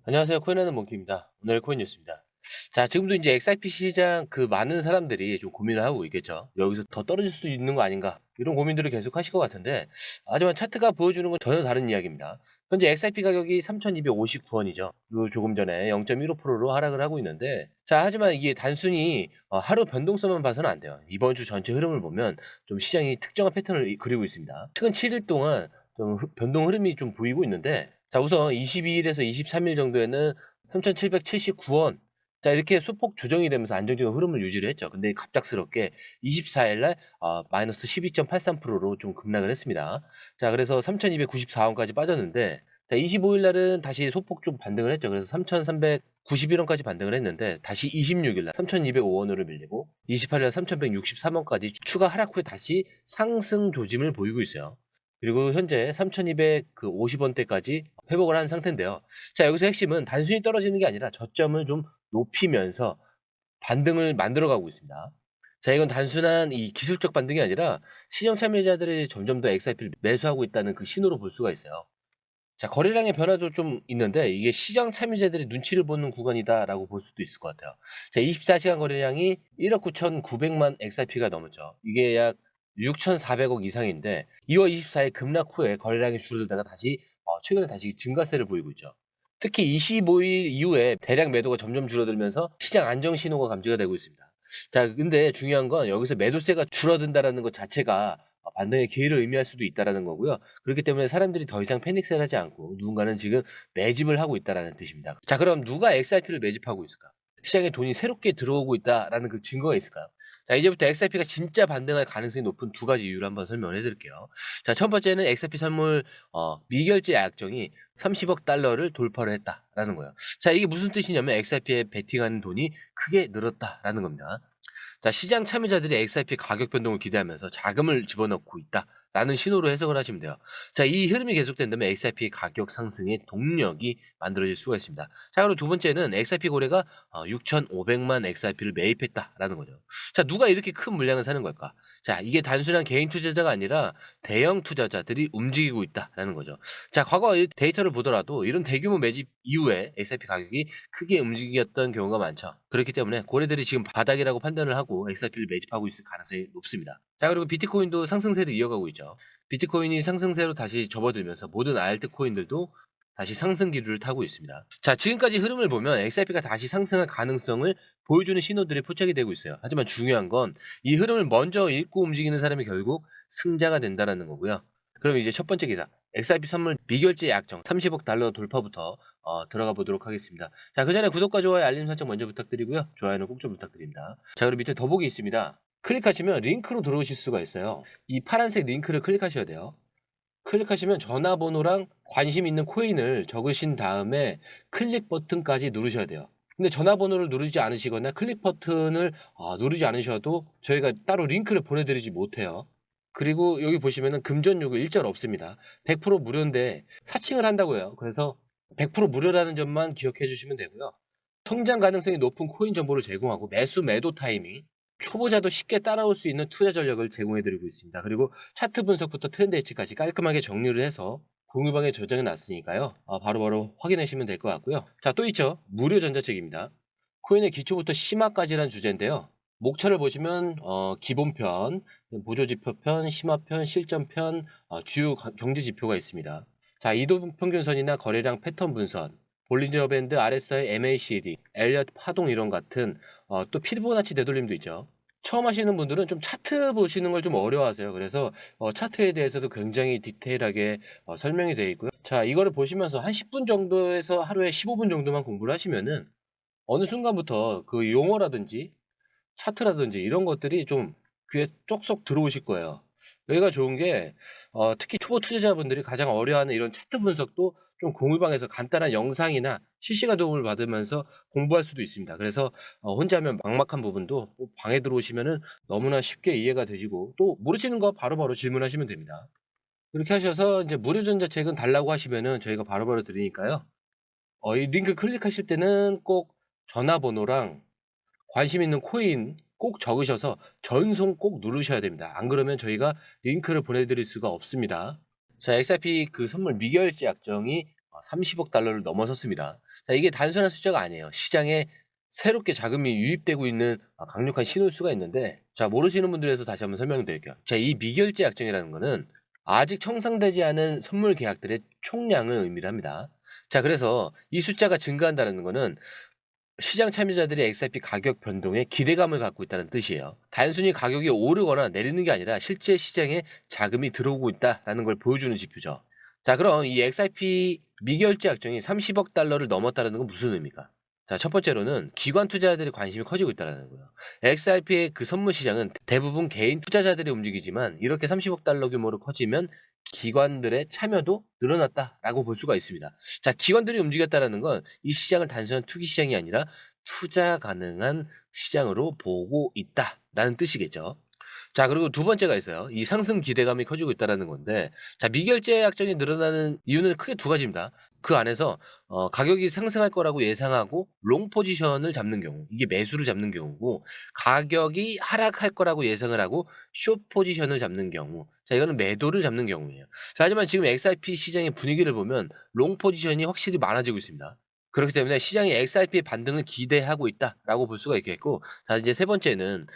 안녕하세요. 코인하는 몽키입니다. 오늘 코인 뉴스입니다. 자, 지금도 이제 XRP 시장 많은 사람들이 좀 고민을 하고 있겠죠. 여기서 더 떨어질 수도 있는 거 아닌가? 이런 고민들을 계속 하실 것 같은데, 하지만 차트가 보여주는 건 전혀 다른 이야기입니다. 현재 XRP 가격이 3,259원이죠. 그리고 조금 전에 0.15%로 하락을 하고 있는데, 자, 하지만 이게 단순히 하루 변동성만 봐서는 안 돼요. 이번 주 전체 흐름을 보면 좀 시장이 특정한 패턴을 그리고 있습니다. 최근 7일 동안 좀 변동 흐름이 좀 보이고 있는데, 자, 우선 22일에서 23일 정도에는 3,779원. 자, 이렇게 소폭 조정이 되면서 안정적인 흐름을 유지를 했죠. 근데 갑작스럽게 24일 날 마이너스 12.83%로 좀 급락을 했습니다. 자, 그래서 3,294원까지 빠졌는데, 자, 25일 날은 다시 소폭 좀 반등을 했죠. 그래서 3,391원까지 반등을 했는데, 다시 26일 날 3,205원으로 밀리고, 28일 날 3,163원까지 추가 하락 후에 다시 상승 조짐을 보이고 있어요. 그리고 현재 3,250원대까지 회복을 한 상태인데요. 자, 여기서 핵심은 단순히 떨어지는 게 아니라 저점을 좀 높이면서 반등을 만들어가고 있습니다. 자, 이건 단순한 이 기술적 반등이 아니라 시장 참여자들이 점점 더 XRP를 매수하고 있다는 그 신호로 볼 수가 있어요. 자, 거래량의 변화도 좀 있는데 이게 시장 참여자들이 눈치를 보는 구간이다라고 볼 수도 있을 것 같아요. 자, 24시간 거래량이 1억 9,900만 XRP가 넘었죠. 이게 약 6,400억 이상인데 2월 24일 급락 후에 거래량이 줄어들다가 다시 최근에 다시 증가세를 보이고 있죠. 특히 25일 이후에 대량 매도가 점점 줄어들면서 시장 안정 신호가 감지가 되고 있습니다. 자, 근데 중요한 건 여기서 매도세가 줄어든다라는 것 자체가 반등의 기회를 의미할 수도 있다라는 거고요. 그렇기 때문에 사람들이 더 이상 패닉셀 하지 않고 누군가는 지금 매집을 하고 있다라는 뜻입니다. 자, 그럼 누가 XRP를 매집하고 있을까? 시장에 돈이 새롭게 들어오고 있다라는 그 증거가 있을까요? 자, 이제부터 XRP가 진짜 반등할 가능성이 높은 두 가지 이유를 한번 설명을 해드릴게요. 자, 첫 번째는 XRP 선물 미결제 약정이 30억 달러를 돌파를 했다라는 거예요. 자, 이게 무슨 뜻이냐면 XRP에 베팅하는 돈이 크게 늘었다라는 겁니다. 자, 시장 참여자들이 XRP 가격 변동을 기대하면서 자금을 집어넣고 있다라는 신호로 해석을 하시면 돼요. 자, 이 흐름이 계속된다면 XRP 가격 상승의 동력이 만들어질 수가 있습니다. 자, 그리고 두 번째는 XRP 거래가 6,500만 XRP를 매입했다라는 거죠. 자, 누가 이렇게 큰 물량을 사는 걸까? 자, 이게 단순한 개인 투자자가 아니라 대형 투자자들이 움직이고 있다라는 거죠. 자, 과거 데이터를 보더라도 이런 대규모 매집 이후에 XRP 가격이 크게 움직였던 경우가 많죠. 그렇기 때문에 고래들이 지금 바닥이라고 판단을 하고 XRP를 매집하고 있을 가능성이 높습니다. 자, 그리고 비트코인도 상승세를 이어가고 있죠. 비트코인이 상승세로 다시 접어들면서 모든 알트코인들도 다시 상승 기류를 타고 있습니다. 자, 지금까지 흐름을 보면 XRP가 다시 상승할 가능성을 보여주는 신호들이 포착이 되고 있어요. 하지만 중요한 건 이 흐름을 먼저 읽고 움직이는 사람이 결국 승자가 된다는 거고요. 그럼 이제 첫 번째 기사, XRP 선물 미결제 약정 30억 달러 돌파부터 들어가 보도록 하겠습니다. 자, 그 전에 구독과 좋아요, 알림 설정 먼저 부탁드리고요. 좋아요는 꼭 좀 부탁드립니다. 자, 그리고 밑에 더보기 있습니다. 클릭하시면 링크로 들어오실 수가 있어요. 이 파란색 링크를 클릭하셔야 돼요. 클릭하시면 전화번호랑 관심 있는 코인을 적으신 다음에 클릭 버튼까지 누르셔야 돼요. 근데 전화번호를 누르지 않으시거나 클릭 버튼을 누르지 않으셔도 저희가 따로 링크를 보내드리지 못해요. 그리고 여기 보시면은 금전 요구 일절 없습니다. 100% 무료인데 사칭을 한다고요. 그래서 100% 무료라는 점만 기억해 주시면 되고요. 성장 가능성이 높은 코인 정보를 제공하고 매수 매도 타이밍, 초보자도 쉽게 따라올 수 있는 투자 전략을 제공해 드리고 있습니다. 그리고 차트 분석부터 트렌드 예측까지 깔끔하게 정리를 해서 공유방에 저장해 놨으니까요. 바로바로 확인하시면 될 것 같고요. 자, 또 있죠. 무료 전자책입니다. 코인의 기초부터 심화까지라는 주제인데요. 목차를 보시면 기본편, 보조지표편, 심화편, 실전편, 주요 경제 지표가 있습니다. 자, 이동평균선이나 거래량 패턴 분석, 볼린저 밴드, RSI, MACD, 엘리엇 파동 이론 같은 또 피보나치 되돌림도 있죠. 처음 하시는 분들은 좀 차트 보시는 걸 좀 어려워하세요. 그래서 차트에 대해서도 굉장히 디테일하게 설명이 되어 있고요. 자, 이거를 보시면서 한 10분 정도에서 하루에 15분 정도만 공부를 하시면은 어느 순간부터 그 용어라든지 차트라든지 이런 것들이 좀 귀에 쏙쏙 들어오실 거예요. 여기가 좋은 게 특히 초보 투자자분들이 가장 어려워하는 이런 차트 분석도 좀 공유방에서 간단한 영상이나 실시간 도움을 받으면서 공부할 수도 있습니다. 그래서 혼자 하면 막막한 부분도 방에 들어오시면은 너무나 쉽게 이해가 되시고 또 모르시는 거 바로바로 질문하시면 됩니다. 그렇게 하셔서 이제 무료 전자책은 달라고 하시면은 저희가 바로바로 드리니까요. 이 링크 클릭하실 때는 꼭 전화번호랑 관심 있는 코인 꼭 적으셔서 전송 꼭 누르셔야 됩니다. 안 그러면 저희가 링크를 보내드릴 수가 없습니다. 자, XRP 그 선물 미결제 약정이 30억 달러를 넘어섰습니다. 자, 이게 단순한 숫자가 아니에요. 시장에 새롭게 자금이 유입되고 있는 강력한 신호일 수가 있는데, 자, 모르시는 분들 위해서 다시 한번 설명드릴게요. 자, 이 미결제 약정이라는 거는 아직 청산되지 않은 선물 계약들의 총량을 의미를 합니다. 자, 그래서 이 숫자가 증가한다는 거는 시장 참여자들이 XRP 가격 변동에 기대감을 갖고 있다는 뜻이에요. 단순히 가격이 오르거나 내리는 게 아니라 실제 시장에 자금이 들어오고 있다는 걸 보여주는 지표죠. 자, 그럼 이 XRP 미결제 약정이 30억 달러를 넘었다는 건 무슨 의미일까? 자, 첫 번째로는 기관 투자자들의 관심이 커지고 있다는 거예요. XRP의 그 선물 시장은 대부분 개인 투자자들이 움직이지만 이렇게 30억 달러 규모로 커지면 기관들의 참여도 늘어났다라고 볼 수가 있습니다. 자, 기관들이 움직였다는 건 이 시장을 단순한 투기 시장이 아니라 투자 가능한 시장으로 보고 있다라는 뜻이겠죠. 자, 그리고 두 번째가 있어요. 이 상승 기대감이 커지고 있다는 건데, 자, 미결제 약정이 늘어나는 이유는 크게 두 가지입니다. 그 안에서 가격이 상승할 거라고 예상하고 롱 포지션을 잡는 경우, 이게 매수를 잡는 경우고, 가격이 하락할 거라고 예상을 하고 숏 포지션을 잡는 경우, 자, 이거는 매도를 잡는 경우예요. 자, 하지만 지금 XRP 시장의 분위기를 보면 롱 포지션이 확실히 많아지고 있습니다. 그렇기 때문에 시장이 XRP의 반등을 기대하고 있다라고 볼 수가 있겠고, 자, 이제 세 번째는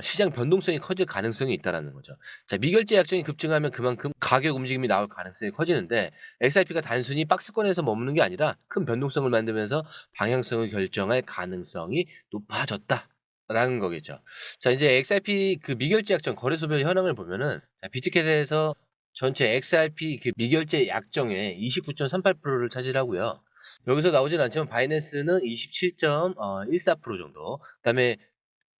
시장 변동성이 커질 가능성이 있다라는 거죠. 자, 미결제 약정이 급증하면 그만큼 가격 움직임이 나올 가능성이 커지는데, XRP가 단순히 박스권에서 머무는 게 아니라 큰 변동성을 만들면서 방향성을 결정할 가능성이 높아졌다라는 거겠죠. 자, 이제 XRP 그 미결제 약정 거래소별 현황을 보면은, 자, 비트켓에서 전체 XRP 그 미결제 약정의 29.38%를 차지하고요. 여기서 나오진 않지만 바이낸스는 27.14% 정도, 그다음에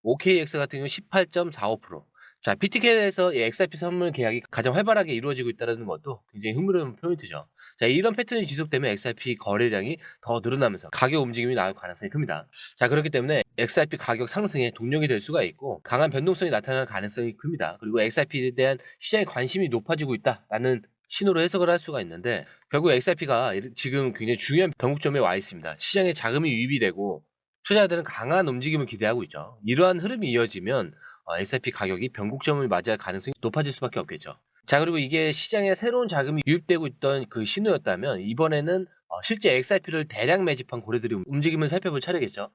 OKX 같은 경우는 18.45%. 자, 비트켓에서 이 XRP 선물 계약이 가장 활발하게 이루어지고 있다는 것도 굉장히 흥미로운 포인트죠. 자, 이런 패턴이 지속되면 XRP 거래량이 더 늘어나면서 가격 움직임이 나올 가능성이 큽니다. 자, 그렇기 때문에 XRP 가격 상승에 동력이 될 수가 있고 강한 변동성이 나타날 가능성이 큽니다. 그리고 XRP에 대한 시장의 관심이 높아지고 있다라는 신호로 해석을 할 수가 있는데, 결국 XRP가 지금 굉장히 중요한 변곡점에 와 있습니다. 시장에 자금이 유입이 되고 투자자들은 강한 움직임을 기대하고 있죠. 이러한 흐름이 이어지면 XRP 가격이 변곡점을 맞이할 가능성이 높아질 수밖에 없겠죠. 자, 그리고 이게 시장에 새로운 자금이 유입되고 있던 그 신호였다면, 이번에는 실제 XRP를 대량 매집한 고래들이 움직임을 살펴볼 차례겠죠.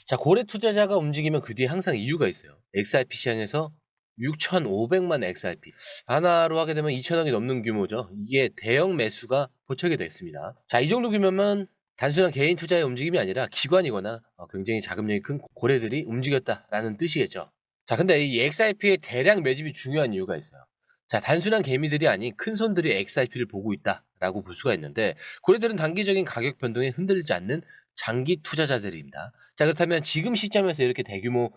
자, 고래 투자자가 움직이면 그 뒤에 항상 이유가 있어요. XRP 시장에서 6,500만 XRP 하나로 하게 되면 2천억이 넘는 규모죠. 이게 대형 매수가 포착이 됐습니다. 자, 이 정도 규모면 단순한 개인 투자의 움직임이 아니라 기관이거나 굉장히 자금력이 큰 고래들이 움직였다라는 뜻이겠죠. 자, 근데 이 XRP의 대량 매집이 중요한 이유가 있어요. 자, 단순한 개미들이 아닌 큰 손들이 XRP를 보고 있다라고 볼 수가 있는데, 고래들은 단기적인 가격 변동에 흔들리지 않는 장기 투자자들입니다. 자, 그렇다면 지금 시점에서 이렇게 대규모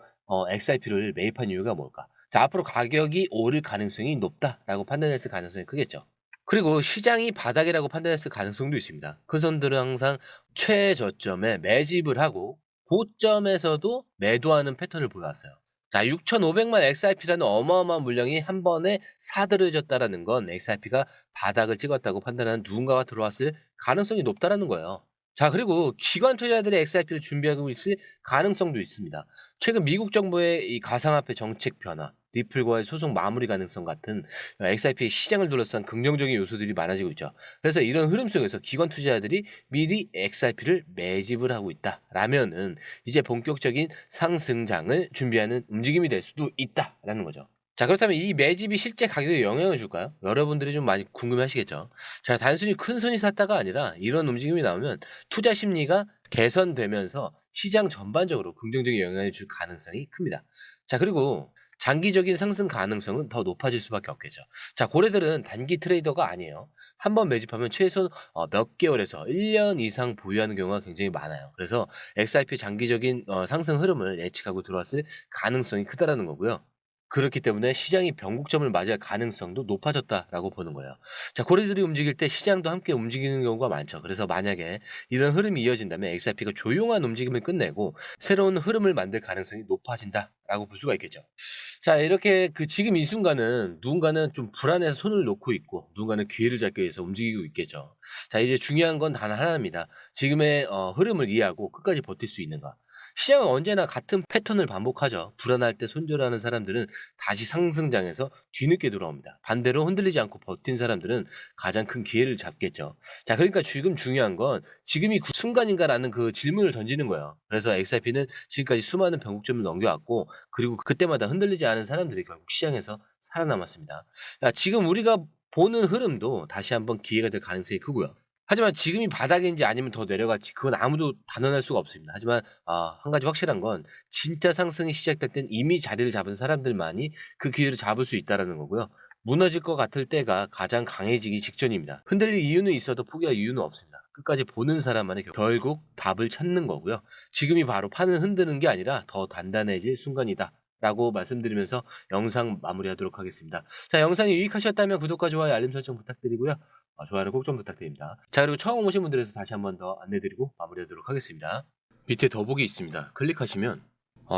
XRP를 매입한 이유가 뭘까? 자, 앞으로 가격이 오를 가능성이 높다라고 판단했을 가능성이 크겠죠. 그리고 시장이 바닥이라고 판단했을 가능성도 있습니다. 큰 손들은 항상 최저점에 매집을 하고 고점에서도 매도하는 패턴을 보여왔어요. 자, 6,500만 XRP라는 어마어마한 물량이 한 번에 사들여졌다는 건 XRP가 바닥을 찍었다고 판단하는 누군가가 들어왔을 가능성이 높다는 거예요. 자, 그리고 기관 투자자들이 XRP를 준비하고 있을 가능성도 있습니다. 최근 미국 정부의 이 가상화폐 정책 변화, 리플과의 소송 마무리 가능성 같은 XRP 시장을 둘러싼 긍정적인 요소들이 많아지고 있죠. 그래서 이런 흐름 속에서 기관 투자자들이 미리 XRP를 매집을 하고 있다라면은 이제 본격적인 상승장을 준비하는 움직임이 될 수도 있다라는 거죠. 자, 그렇다면 이 매집이 실제 가격에 영향을 줄까요? 여러분들이 좀 많이 궁금해하시겠죠. 자, 단순히 큰 손이 샀다가 아니라 이런 움직임이 나오면 투자 심리가 개선되면서 시장 전반적으로 긍정적인 영향을 줄 가능성이 큽니다. 자, 그리고 장기적인 상승 가능성은 더 높아질 수밖에 없겠죠. 자, 고래들은 단기 트레이더가 아니에요. 한번 매집하면 최소 몇 개월에서 1년 이상 보유하는 경우가 굉장히 많아요. 그래서 XRP 장기적인 상승 흐름을 예측하고 들어왔을 가능성이 크다라는 거고요. 그렇기 때문에 시장이 변곡점을 맞이할 가능성도 높아졌다라고 보는 거예요. 자, 고래들이 움직일 때 시장도 함께 움직이는 경우가 많죠. 그래서 만약에 이런 흐름이 이어진다면 XRP가 조용한 움직임을 끝내고 새로운 흐름을 만들 가능성이 높아진다라고 볼 수가 있겠죠. 자, 이렇게 그 지금 이 순간은 누군가는 좀 불안해서 손을 놓고 있고 누군가는 기회를 잡기 위해서 움직이고 있겠죠. 자, 이제 중요한 건 단 하나입니다. 지금의 흐름을 이해하고 끝까지 버틸 수 있는가. 시장은 언제나 같은 패턴을 반복하죠. 불안할 때 손절하는 사람들은 다시 상승장에서 뒤늦게 돌아옵니다. 반대로 흔들리지 않고 버틴 사람들은 가장 큰 기회를 잡겠죠. 자, 그러니까 지금 중요한 건 지금이 그 순간인가라는 그 질문을 던지는 거예요. 그래서 XRP는 지금까지 수많은 변곡점을 넘겨왔고, 그리고 그때마다 흔들리지 않은 사람들이 결국 시장에서 살아남았습니다. 자, 지금 우리가 보는 흐름도 다시 한번 기회가 될 가능성이 크고요. 하지만 지금이 바닥인지 아니면 더 내려갈지 그건 아무도 단언할 수가 없습니다. 하지만 한 가지 확실한 건 진짜 상승이 시작될 땐 이미 자리를 잡은 사람들만이 그 기회를 잡을 수 있다는 거고요. 무너질 것 같을 때가 가장 강해지기 직전입니다. 흔들릴 이유는 있어도 포기할 이유는 없습니다. 끝까지 보는 사람만이 결국 답을 찾는 거고요. 지금이 바로 판을 흔드는 게 아니라 더 단단해질 순간이다 라고 말씀드리면서 영상 마무리하도록 하겠습니다. 자, 영상이 유익하셨다면 구독과 좋아요, 알림 설정 부탁드리고요. 좋아요는 꼭 좀 부탁드립니다. 자, 그리고 처음 오신 분들에서 다시 한 번 더 안내드리고 마무리하도록 하겠습니다. 밑에 더보기 있습니다. 클릭하시면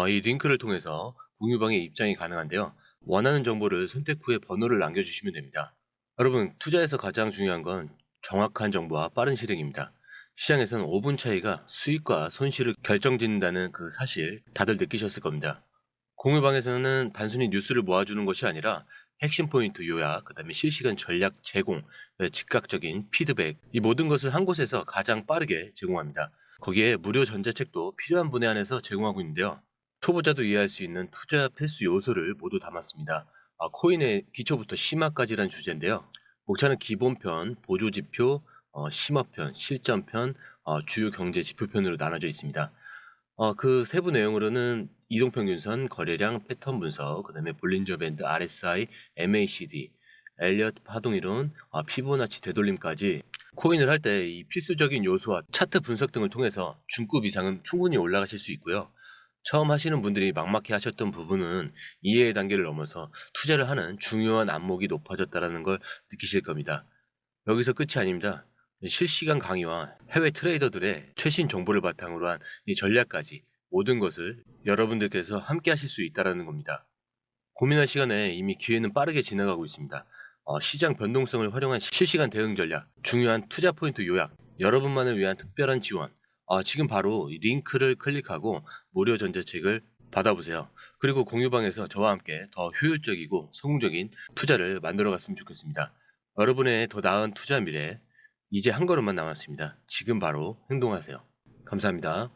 이 링크를 통해서 공유방에 입장이 가능한데요. 원하는 정보를 선택 후에 번호를 남겨주시면 됩니다. 여러분, 투자에서 가장 중요한 건 정확한 정보와 빠른 실행입니다. 시장에서는 5분 차이가 수익과 손실을 결정짓는다는 그 사실 다들 느끼셨을 겁니다. 공유방에서는 단순히 뉴스를 모아주는 것이 아니라 핵심 포인트 요약, 그 다음에 실시간 전략 제공, 즉각적인 피드백, 이 모든 것을 한 곳에서 가장 빠르게 제공합니다. 거기에 무료 전자책도 필요한 분야 안에서 제공하고 있는데요. 초보자도 이해할 수 있는 투자 필수 요소를 모두 담았습니다. 코인의 기초부터 심화까지란 주제인데요. 목차는 기본편, 보조지표, 심화편, 실전편, 주요 경제 지표편으로 나눠져 있습니다. 그 세부 내용으로는 이동평균선, 거래량, 패턴 분석, 그 다음에 볼린저 밴드, RSI, MACD, 엘리엇 파동이론, 피보나치 되돌림까지 코인을 할 때 이 필수적인 요소와 차트 분석 등을 통해서 중급 이상은 충분히 올라가실 수 있고요. 처음 하시는 분들이 막막해 하셨던 부분은 이해의 단계를 넘어서 투자를 하는 중요한 안목이 높아졌다는 걸 느끼실 겁니다. 여기서 끝이 아닙니다. 실시간 강의와 해외 트레이더들의 최신 정보를 바탕으로 한 이 전략까지 모든 것을 여러분들께서 함께 하실 수 있다는 겁니다. 고민할 시간에 이미 기회는 빠르게 지나가고 있습니다. 시장 변동성을 활용한 실시간 대응 전략, 중요한 투자 포인트 요약, 여러분만을 위한 특별한 지원. 지금 바로 이 링크를 클릭하고 무료 전자책을 받아보세요. 그리고 공유방에서 저와 함께 더 효율적이고 성공적인 투자를 만들어 갔으면 좋겠습니다. 여러분의 더 나은 투자 미래, 이제 한 걸음만 남았습니다. 지금 바로 행동하세요. 감사합니다.